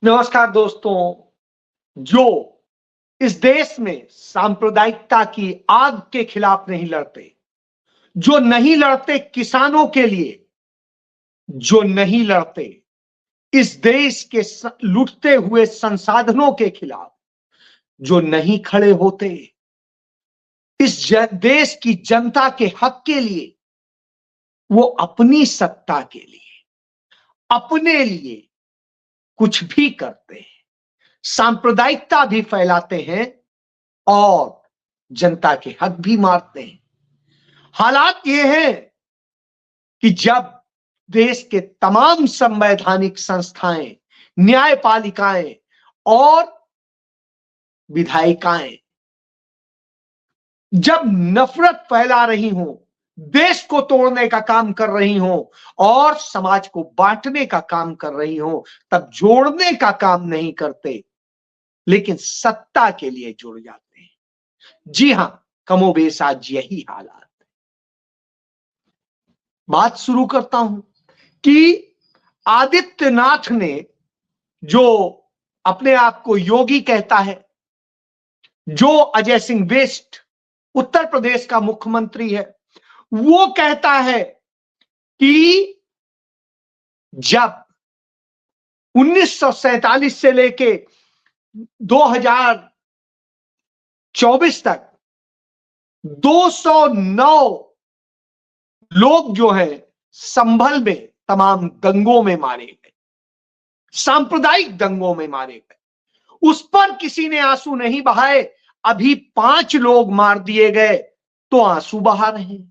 नमस्कार दोस्तों। जो इस देश में सांप्रदायिकता की आग के खिलाफ नहीं लड़ते, जो नहीं लड़ते किसानों के लिए, जो नहीं लड़ते इस देश के लुटते हुए संसाधनों के खिलाफ, जो नहीं खड़े होते इस देश की जनता के हक के लिए, वो अपनी सत्ता के लिए, अपने लिए कुछ भी करते हैं, सांप्रदायिकता भी फैलाते हैं और जनता के हक भी मारते हैं। हालात ये है कि जब देश के तमाम संवैधानिक संस्थाएं, न्यायपालिकाएं और विधायिकाएं जब नफरत फैला रही हों, देश को तोड़ने का काम कर रही हों और समाज को बांटने का काम कर रही हों, तब जोड़ने का काम नहीं करते, लेकिन सत्ता के लिए जुड़ जाते हैं। जी हां, कमोबेश आज यही हालात है। बात शुरू करता हूं कि आदित्यनाथ ने, जो अपने आप को योगी कहता है, जो अजय सिंह बेस्ट उत्तर प्रदेश का मुख्यमंत्री है, वो कहता है कि जब 1947 से लेके 2024 तक 209 लोग जो है संभल में तमाम दंगों में मारे गए, सांप्रदायिक दंगों में मारे गए, उस पर किसी ने आंसू नहीं बहाए। अभी 5 लोग मार दिए गए तो आंसू बहा रहे हैं।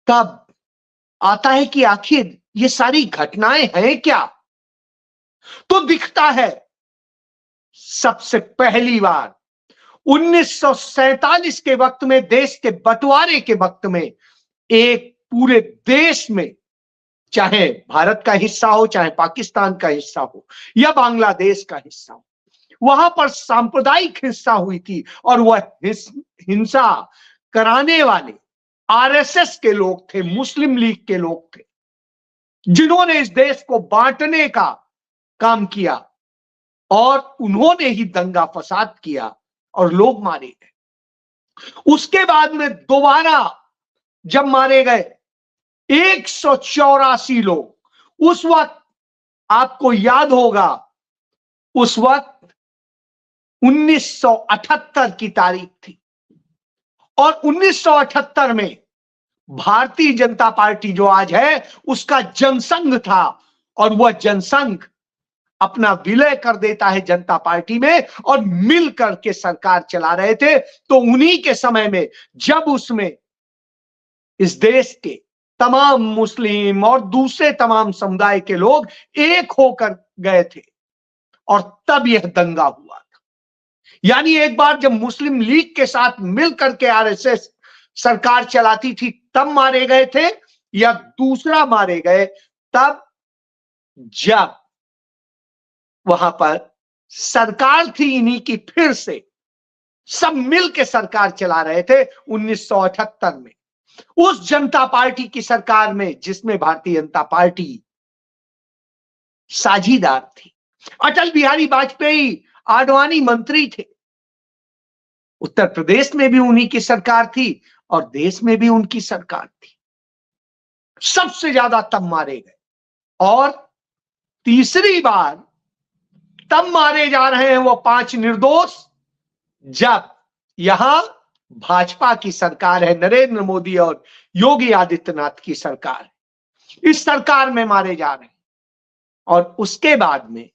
तब आता है कि आखिर ये सारी घटनाएं हैं क्या? तो दिखता है सबसे पहली बार 1947 के वक्त में, देश के बंटवारे के वक्त में, एक पूरे देश में, चाहे भारत का हिस्सा हो, चाहे पाकिस्तान का हिस्सा हो या बांग्लादेश का हिस्सा हो, वहां पर सांप्रदायिक हिंसा हुई थी और वह हिंसा कराने वाले आरएसएस के लोग थे, मुस्लिम लीग के लोग थे, जिन्होंने इस देश को बांटने का काम किया और उन्होंने ही दंगा फसाद किया और लोग मारे गए। उसके बाद में दोबारा जब मारे गए 184 लोग, उस वक्त आपको याद होगा, उस वक्त 1978 की तारीख थी और 1978 में भारतीय जनता पार्टी जो आज है उसका जनसंघ था और वह जनसंघ अपना विलय कर देता है जनता पार्टी में और मिल करके सरकार चला रहे थे। तो उन्हीं के समय में जब उसमें इस देश के तमाम मुस्लिम और दूसरे तमाम समुदाय के लोग एक होकर गए थे और तब यह दंगा हुआ था। यानी एक बार जब मुस्लिम लीग के साथ मिलकर के आरएसएस सरकार चलाती थी तब मारे गए थे, या दूसरा मारे गए तब जब वहां पर सरकार थी इन्हीं की, फिर से सब मिल के सरकार चला रहे थे 1978 में, उस जनता पार्टी की सरकार में जिसमें भारतीय जनता पार्टी साझीदार थी। अटल बिहारी वाजपेयी आडवाणी मंत्री थे, उत्तर प्रदेश में भी उन्हीं की सरकार थी और देश में भी उनकी सरकार थी। सबसे ज्यादा तब मारे गए और तीसरी बार तब मारे जा रहे हैं वो 5 निर्दोष जब यहां भाजपा की सरकार है, नरेंद्र मोदी और योगी आदित्यनाथ की सरकार है, इस सरकार में मारे जा रहे हैं। और उसके बाद में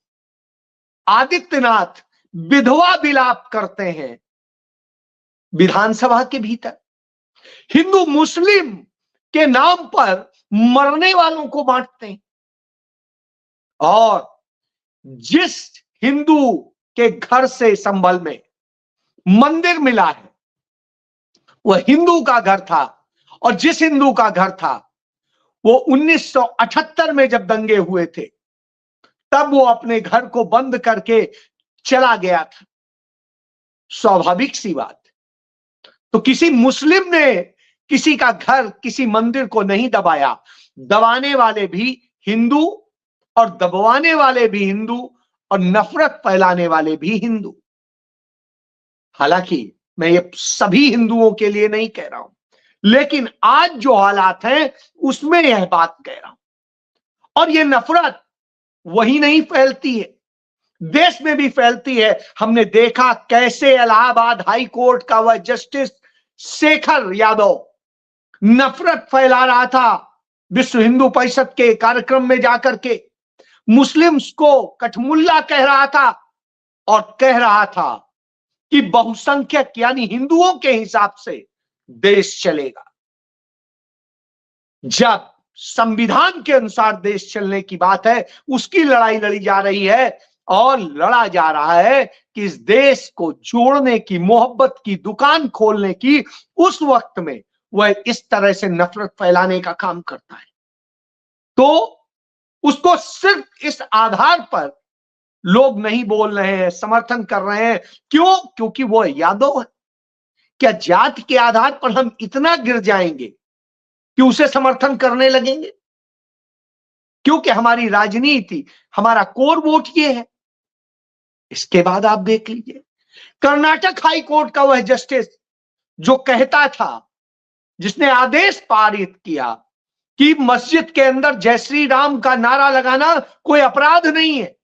आदित्यनाथ विधवा विलाप करते हैं विधानसभा के भीतर, हिंदू मुस्लिम के नाम पर मरने वालों को बांटते हैं और जिस हिंदू के घर से संभल में मंदिर मिला है वह हिंदू का घर था और जिस हिंदू का घर था वो 1978 में जब दंगे हुए थे तब वो अपने घर को बंद करके चला गया था। स्वाभाविक सी बात। तो किसी मुस्लिम ने किसी का घर, किसी मंदिर को नहीं दबाया, दबाने वाले भी हिंदू और दबवाने वाले भी हिंदू और नफरत फैलाने वाले भी हिंदू। हालांकि मैं ये सभी हिंदुओं के लिए नहीं कह रहा हूं, लेकिन आज जो हालात हैं उसमें यह बात कह रहा हूं। और ये नफरत वही नहीं फैलती है, देश में भी फैलती है। हमने देखा कैसे इलाहाबाद हाई कोर्ट का वह जस्टिस शेखर यादव नफरत फैला रहा था विश्व हिंदू परिषद के कार्यक्रम में जाकर के, मुस्लिम्स को कठमुल्ला कह रहा था और कह रहा था कि बहुसंख्यक यानी हिंदुओं के हिसाब से देश चलेगा। जब संविधान के अनुसार देश चलने की बात है, उसकी लड़ाई लड़ी जा रही है और लड़ा जा रहा है कि इस देश को जोड़ने की, मोहब्बत की दुकान खोलने की, उस वक्त में वह इस तरह से नफरत फैलाने का काम करता है। तो उसको सिर्फ इस आधार पर लोग नहीं बोल रहे हैं, समर्थन कर रहे हैं। क्यों? क्योंकि वो यादव है। क्या जात के आधार पर हम इतना गिर जाएंगे कि उसे समर्थन करने लगेंगे? क्योंकि हमारी राजनीति, हमारा कोर वोट ये है। इसके बाद आप देख लीजिए कर्नाटक हाई कोर्ट का वह जस्टिस जो कहता था, जिसने आदेश पारित किया कि मस्जिद के अंदर जय श्री राम का नारा लगाना कोई अपराध नहीं है,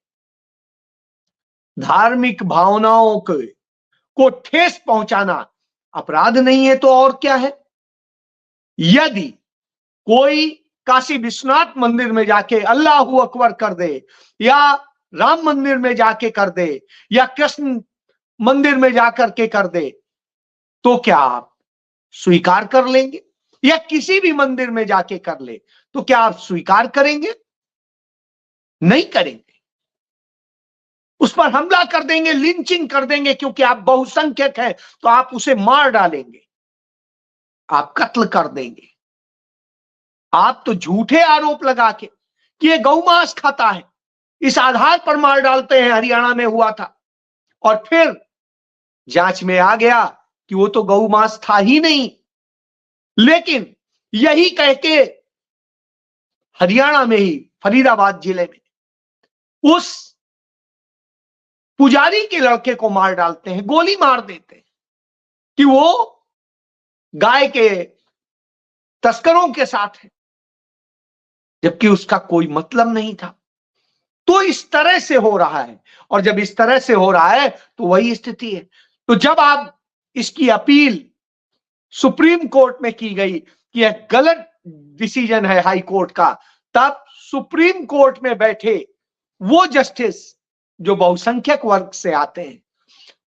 धार्मिक भावनाओं को ठेस पहुंचाना अपराध नहीं है, तो और क्या है? यदि कोई काशी विश्वनाथ मंदिर में जाके अल्लाहू अकबर कर दे, या राम मंदिर में जाके कर दे, या कृष्ण मंदिर में जाकर के कर दे, तो क्या आप स्वीकार कर लेंगे? या किसी भी मंदिर में जाके कर ले, तो क्या आप स्वीकार करेंगे? नहीं करेंगे। उस पर हमला कर देंगे, लिंचिंग कर देंगे, क्योंकि आप बहुसंख्यक हैं तो आप उसे मार डालेंगे, आप कत्ल कर देंगे। आप तो झूठे आरोप लगा के कि ये गौमांस खाता है, इस आधार पर मार डालते हैं। हरियाणा में हुआ था और फिर जांच में आ गया कि वो तो गौमांस था ही नहीं। लेकिन यही कह के हरियाणा में ही फरीदाबाद जिले में उस पुजारी के लड़के को मार डालते हैं, गोली मार देते हैं कि वो गाय के तस्करों के साथ है, जबकि उसका कोई मतलब नहीं था। तो इस तरह से हो रहा है, और जब इस तरह से हो रहा है तो वही स्थिति है। तो जब आप इसकी अपील सुप्रीम कोर्ट में की गई कि यह गलत डिसीजन है हाई कोर्ट का, तब सुप्रीम कोर्ट में बैठे वो जस्टिस जो बहुसंख्यक वर्ग से आते हैं,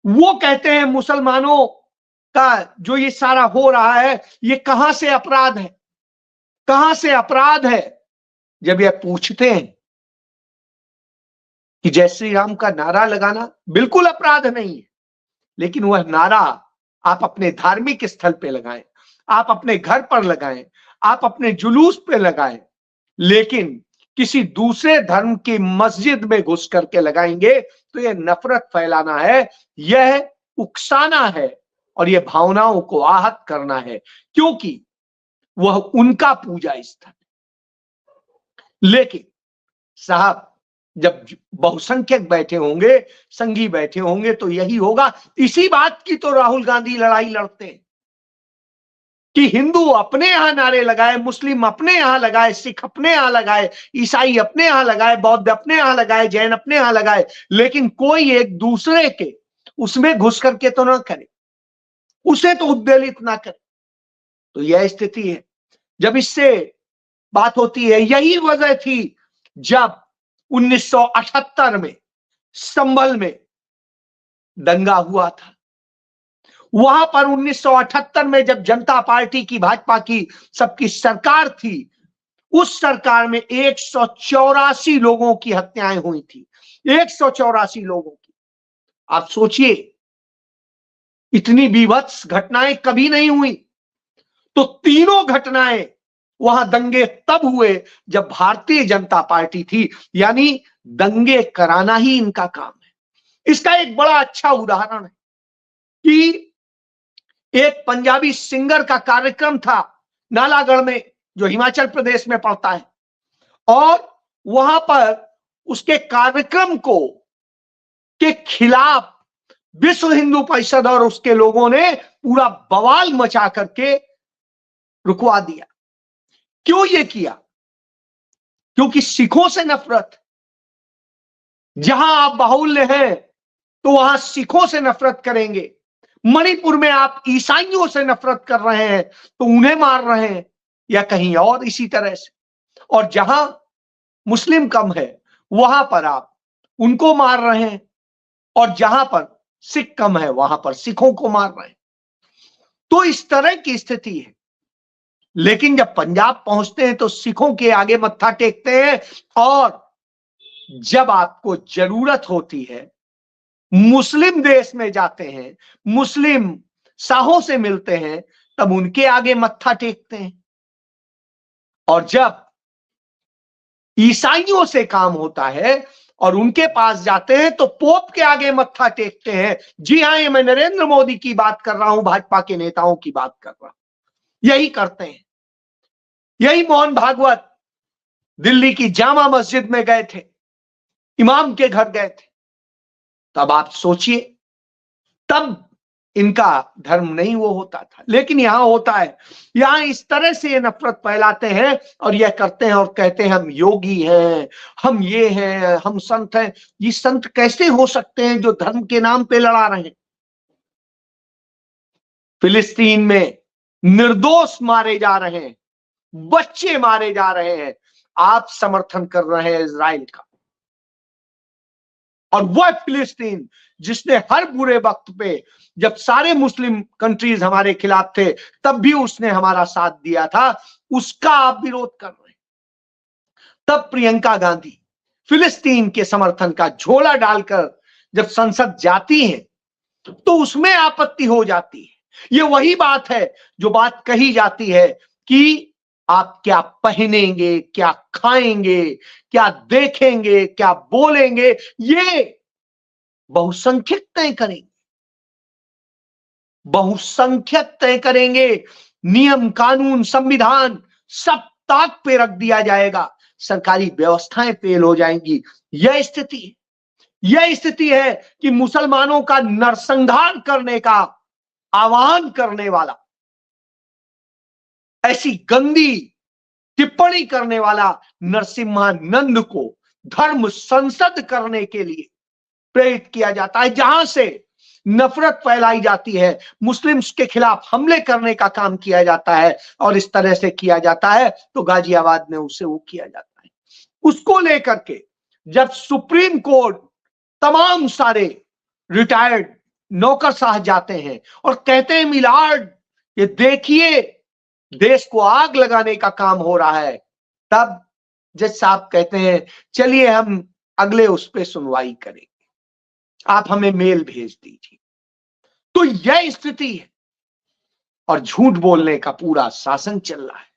वो कहते हैं मुसलमानों का जो ये सारा हो रहा है, ये कहां से अपराध है, कहां से अपराध है? जब ये पूछते हैं कि जय श्री राम का नारा लगाना बिल्कुल अपराध नहीं है, लेकिन वह नारा आप अपने धार्मिक स्थल पे लगाएं, आप अपने घर पर लगाएं, आप अपने जुलूस पे लगाएं, लेकिन किसी दूसरे धर्म की मस्जिद में घुस करके लगाएंगे तो यह नफरत फैलाना है, यह उकसाना है और यह भावनाओं को आहत करना है, क्योंकि वह उनका पूजा स्थल। लेकिन साहब, जब बहुसंख्यक बैठे होंगे, संघी बैठे होंगे, तो यही होगा। इसी बात की तो राहुल गांधी लड़ाई लड़ते हैं कि हिंदू अपने यहां नारे लगाए, मुस्लिम अपने यहां लगाए, सिख अपने यहां लगाए, ईसाई अपने यहां लगाए, बौद्ध अपने यहां लगाए, जैन अपने यहां लगाए, लेकिन कोई एक दूसरे के उसमें घुस करके तो ना करे, उसे तो उद्वेलित ना करे। तो यह स्थिति है जब इससे बात होती है। यही वजह थी जब 1978 में संभल में दंगा हुआ था। वहां पर 1978 में जब जनता पार्टी की, भाजपा की सबकी सरकार थी, उस सरकार में 184 लोगों की हत्याएं हुई थी, 184 लोगों की। आप सोचिए, इतनी बीभत्स घटनाएं कभी नहीं हुई। तो तीनों घटनाएं, वहां दंगे तब हुए जब भारतीय जनता पार्टी थी, यानी दंगे कराना ही इनका काम है। इसका एक बड़ा अच्छा उदाहरण है कि एक पंजाबी सिंगर का कार्यक्रम था नालागढ़ में, जो हिमाचल प्रदेश में पड़ता है, और वहां पर उसके कार्यक्रम को के खिलाफ विश्व हिंदू परिषद और उसके लोगों ने पूरा बवाल मचा करके रुकवा दिया। क्यों ये किया? क्योंकि सिखों से नफरत। जहां आप बाहुल्य हैं तो वहां सिखों से नफरत करेंगे। मणिपुर में आप ईसाइयों से नफरत कर रहे हैं तो उन्हें मार रहे हैं, या कहीं और इसी तरह से। और जहां मुस्लिम कम है वहां पर आप उनको मार रहे हैं, और जहां पर सिख कम है वहां पर सिखों को मार रहे हैं। तो इस तरह की स्थिति है। लेकिन जब पंजाब पहुंचते हैं तो सिखों के आगे मत्था टेकते हैं, और जब आपको जरूरत होती है मुस्लिम देश में जाते हैं, मुस्लिम शाहों से मिलते हैं, तब उनके आगे मत्था टेकते हैं। और जब ईसाइयों से काम होता है और उनके पास जाते हैं तो पोप के आगे मत्था टेकते हैं। जी हां, ये मैं नरेंद्र मोदी की बात कर रहा हूं, भाजपा के नेताओं की बात कर रहा हूं। यही करते हैं। यही मोहन भागवत दिल्ली की जामा मस्जिद में गए थे, इमाम के घर गए थे। तब आप सोचिए, तब इनका धर्म नहीं वो होता था, लेकिन यहां होता है। यहां इस तरह से ये नफरत फैलाते हैं और यह करते हैं और कहते हैं हम योगी हैं, हम ये हैं, हम संत हैं। ये संत कैसे हो सकते हैं जो धर्म के नाम पे लड़ा रहे हैं? फिलिस्तीन में निर्दोष मारे जा रहे हैं, बच्चे मारे जा रहे हैं, आप समर्थन कर रहे हैं इजराइल का। और वह फिलिस्तीन जिसने हर बुरे वक्त पे, जब सारे मुस्लिम कंट्रीज हमारे खिलाफ थे तब भी उसने हमारा साथ दिया था, उसका आप विरोध कर रहे हैं। तब प्रियंका गांधी फिलिस्तीन के समर्थन का झोला डालकर जब संसद जाती हैं तो उसमें आपत्ति हो जाती है। ये वही बात है जो बात कही जाती है कि आप क्या पहनेंगे, क्या खाएंगे, क्या देखेंगे, क्या बोलेंगे, ये बहुसंख्यक तय करेंगे। बहुसंख्यक तय करेंगे। नियम कानून संविधान सब ताक पे रख दिया जाएगा, सरकारी व्यवस्थाएं फेल हो जाएंगी। यह स्थिति है। यह स्थिति है कि मुसलमानों का नरसंहार करने का आह्वान करने वाला, ऐसी गंदी टिप्पणी करने वाला नरसिम्हानंद को धर्म संसद करने के लिए प्रेरित किया जाता है, जहां से नफरत फैलाई जाती है, मुस्लिम्स के खिलाफ हमले करने का काम किया जाता है। और इस तरह से किया जाता है तो गाजियाबाद में उसे वो किया जाता है। उसको लेकर के जब सुप्रीम कोर्ट तमाम सारे रिटायर्ड नौकरशाह जाते हैं और कहते हैं मिलार्ड ये देखिए देश को आग लगाने का काम हो रहा है, तब जज साहब कहते हैं चलिए हम अगले उस पर सुनवाई करेंगे, आप हमें मेल भेज दीजिए। तो यह स्थिति है और झूठ बोलने का पूरा शासन चल रहा है।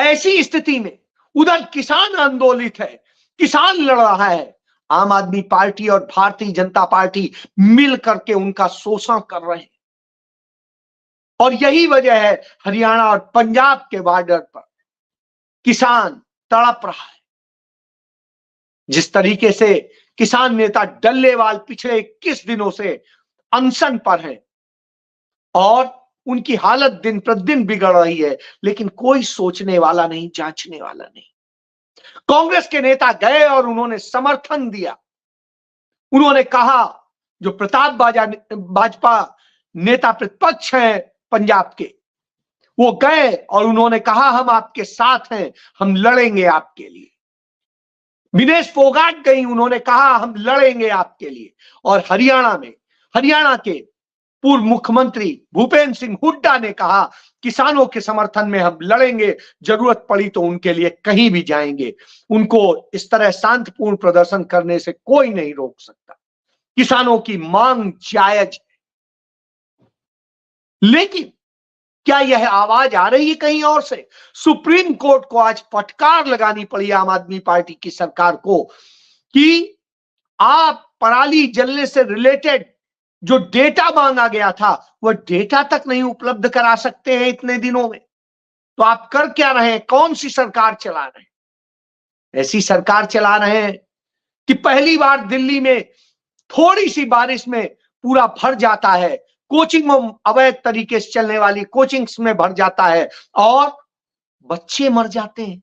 ऐसी स्थिति में उधर किसान आंदोलित है, किसान लड़ रहा है, आम आदमी पार्टी और भारतीय जनता पार्टी मिल करके उनका शोषण कर रहे हैं। और यही वजह है हरियाणा और पंजाब के बॉर्डर पर किसान तड़प रहा है। जिस तरीके से किसान नेता डल्लेवाल पिछले 21 दिनों से अनशन पर हैं और उनकी हालत दिन प्रतिदिन बिगड़ रही है, लेकिन कोई सोचने वाला नहीं, जांचने वाला नहीं। कांग्रेस के नेता गए और उन्होंने समर्थन दिया। उन्होंने कहा, जो प्रताप भाजपा नेता प्रतिपक्ष हैं पंजाब के, वो गए और उन्होंने कहा हम आपके साथ हैं, हम लड़ेंगे आपके लिए। विनेश फोगाट गई, उन्होंने कहा हम लड़ेंगे आपके लिए। और हरियाणा में हरियाणा के पूर्व मुख्यमंत्री भूपेंद्र सिंह हुड्डा ने कहा किसानों के समर्थन में हम लड़ेंगे, जरूरत पड़ी तो उनके लिए कहीं भी जाएंगे। उनको इस तरह शांतिपूर्ण प्रदर्शन करने से कोई नहीं रोक सकता। किसानों की मांग जायज है। लेकिन क्या यह आवाज आ रही है कहीं और से? सुप्रीम कोर्ट को आज फटकार लगानी पड़ी आम आदमी पार्टी की सरकार को कि आप पराली जलने से रिलेटेड जो डेटा मांगा गया था वह डेटा तक नहीं उपलब्ध करा सकते हैं इतने दिनों में। तो आप कर क्या रहे हैं? कौन सी सरकार चला रहे हैं? ऐसी सरकार चला रहे हैं कि पहली बार दिल्ली में थोड़ी सी बारिश में पूरा भर जाता है, कोचिंग में अवैध तरीके से चलने वाली कोचिंग्स में भर जाता है और बच्चे मर जाते हैं।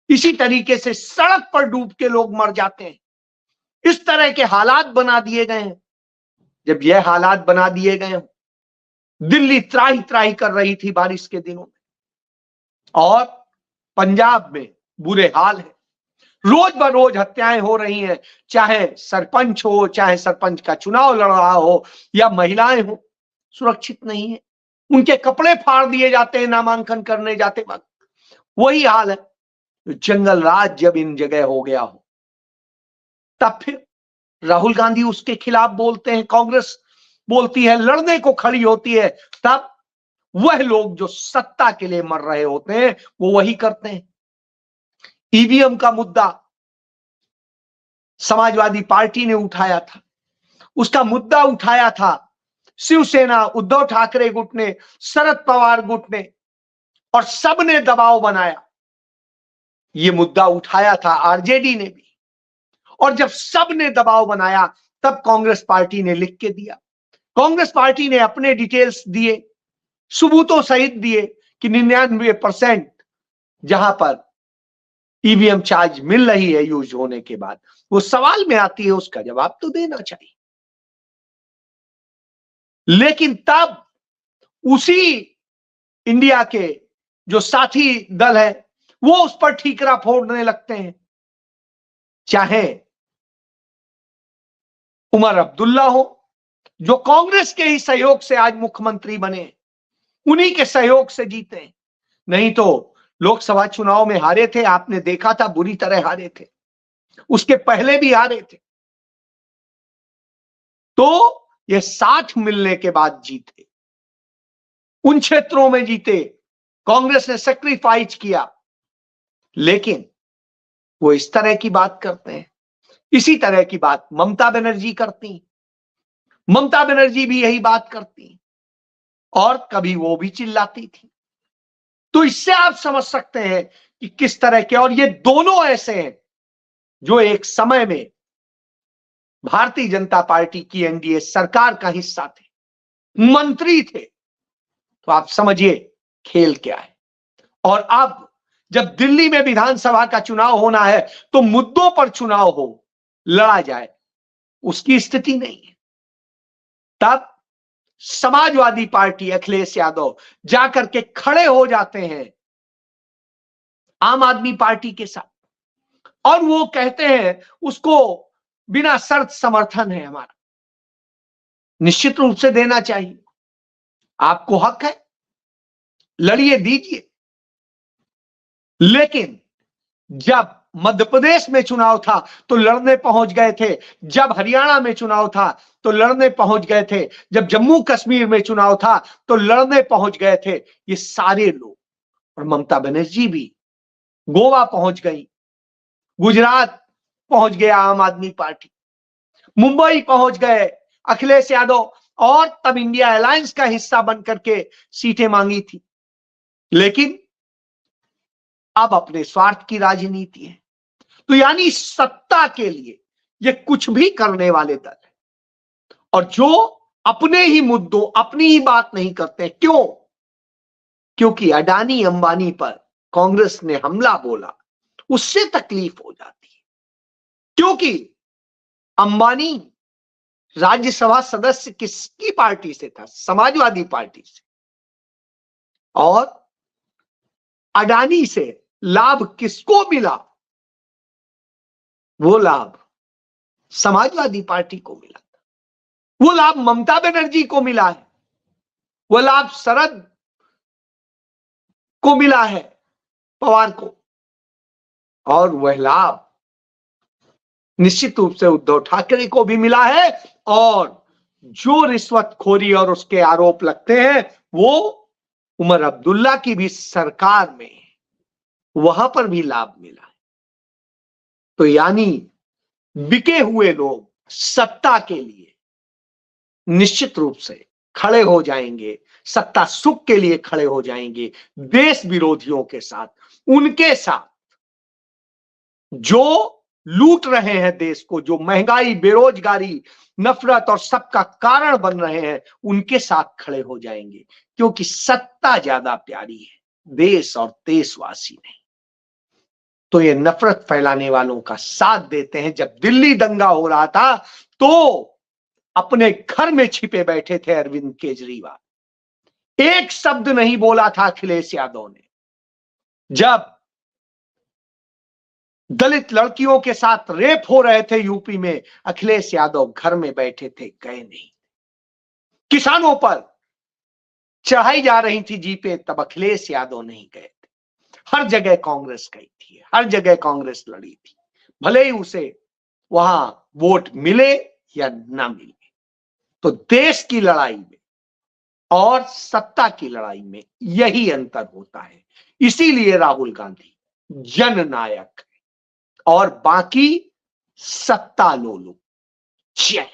इसी तरीके से सड़क पर डूब के लोग मर जाते हैं। इस तरह के हालात बना दिए गए हैं। जब यह हालात बना दिए गए हैं, दिल्ली त्राही त्राही कर रही थी बारिश के दिनों में और पंजाब में बुरे हाल है। रोज बरोज हत्याएं हो रही हैं, चाहे सरपंच हो, चाहे सरपंच का चुनाव लड़ रहा हो या महिलाएं हो, सुरक्षित नहीं है। उनके कपड़े फाड़ दिए जाते हैं नामांकन करने जाते वक्त। वही हाल है। जंगल राज जब इन जगह हो गया हो, तब फिर राहुल गांधी उसके खिलाफ बोलते हैं, कांग्रेस बोलती है, लड़ने को खड़ी होती है, तब वह लोग जो सत्ता के लिए मर रहे होते हैं वो वही करते हैं। ईवीएम का मुद्दा समाजवादी पार्टी ने उठाया था, उसका मुद्दा उठाया था शिवसेना, उद्धव ठाकरे गुट ने, शरद पवार गुट ने, और सबने दबाव बनाया। यह मुद्दा उठाया था आरजेडी ने भी, और जब सबने दबाव बनाया तब कांग्रेस पार्टी ने लिख के दिया। कांग्रेस पार्टी ने अपने डिटेल्स दिए, सबूतों सहित दिए कि 99% जहां पर ईवीएम चार्ज मिल रही है यूज होने के बाद, वो सवाल में आती है, उसका जवाब तो देना चाहिए। लेकिन तब उसी इंडिया के जो साथी दल है वो उस पर ठीकरा फोड़ने लगते हैं। चाहे उमर अब्दुल्ला हो, जो कांग्रेस के ही सहयोग से आज मुख्यमंत्री बने, उन्हीं के सहयोग से जीते, नहीं तो लोकसभा चुनाव में हारे थे, आपने देखा था, बुरी तरह हारे थे, उसके पहले भी हारे थे। तो ये साथ मिलने के बाद जीते, उन क्षेत्रों में जीते, कांग्रेस ने सेक्रीफाइस किया। लेकिन वो इस तरह की बात करते हैं। इसी तरह की बात ममता बनर्जी करती, ममता बनर्जी भी यही बात करती और कभी वो भी चिल्लाती थी। तो इससे आप समझ सकते हैं कि किस तरह के, और ये दोनों ऐसे हैं जो एक समय में भारतीय जनता पार्टी की एनडीए सरकार का हिस्सा थे, मंत्री थे। तो आप समझिए खेल क्या है। और अब जब दिल्ली में विधानसभा का चुनाव होना है तो मुद्दों पर चुनाव हो, लड़ा जाए, उसकी स्थिति नहीं है। तब समाजवादी पार्टी अखिलेश यादव जाकर के खड़े हो जाते हैं आम आदमी पार्टी के साथ और वो कहते हैं उसको बिना शर्त समर्थन है हमारा, निश्चित रूप से देना चाहिए, आपको हक है, लड़िए, दीजिए। लेकिन जब मध्य प्रदेश में चुनाव था तो लड़ने पहुंच गए थे, जब हरियाणा में चुनाव था तो लड़ने पहुंच गए थे, जब जम्मू कश्मीर में चुनाव था तो लड़ने पहुंच गए थे ये सारे लोग। और ममता बनर्जी भी गोवा पहुंच गई, गुजरात पहुंच गया आम आदमी पार्टी, मुंबई पहुंच गए अखिलेश यादव, और तब इंडिया अलायंस का हिस्सा बनकर के सीटें मांगी थी। लेकिन अब अपने स्वार्थ की राजनीति है। तो यानी सत्ता के लिए ये कुछ भी करने वाले दल है, और जो अपने ही मुद्दों, अपनी ही बात नहीं करते। क्यों? क्योंकि अडानी अंबानी पर कांग्रेस ने हमला बोला, उससे तकलीफ हो जाती है। क्योंकि अंबानी राज्यसभा सदस्य किसकी पार्टी से था? समाजवादी पार्टी से। और अडानी से लाभ किसको मिला? वो लाभ समाजवादी पार्टी को मिला था, वो लाभ ममता बनर्जी को मिला है, वो लाभ शरद को मिला है, पवार को, और वह लाभ निश्चित रूप से उद्धव ठाकरे को भी मिला है। और जो रिश्वतखोरी और उसके आरोप लगते हैं वो उमर अब्दुल्ला की भी सरकार में वहां पर भी लाभ मिला है। तो यानी बिके हुए लोग सत्ता के लिए निश्चित रूप से खड़े हो जाएंगे, सत्ता सुख के लिए खड़े हो जाएंगे, देश विरोधियों के साथ, उनके साथ जो लूट रहे हैं देश को, जो महंगाई, बेरोजगारी, नफरत और सबका कारण बन रहे हैं, उनके साथ खड़े हो जाएंगे, क्योंकि सत्ता ज्यादा प्यारी है, देश और देशवासी नहीं। तो ये नफरत फैलाने वालों का साथ देते हैं। जब दिल्ली दंगा हो रहा था तो अपने घर में छिपे बैठे थे अरविंद केजरीवाल, एक शब्द नहीं बोला था अखिलेश यादव ने। जब दलित लड़कियों के साथ रेप हो रहे थे यूपी में, अखिलेश यादव घर में बैठे थे, गए नहीं। किसानों पर चढ़ाई जा रही थी जीपे, तब अखिलेश यादव नहीं गए थे। हर जगह कांग्रेस गई थी, हर जगह कांग्रेस लड़ी थी, भले ही उसे वहां वोट मिले या ना मिले। तो देश की लड़ाई में और सत्ता की लड़ाई में यही अंतर होता है। इसीलिए राहुल गांधी जननायक है और बाकी सत्ता लोलुप। जय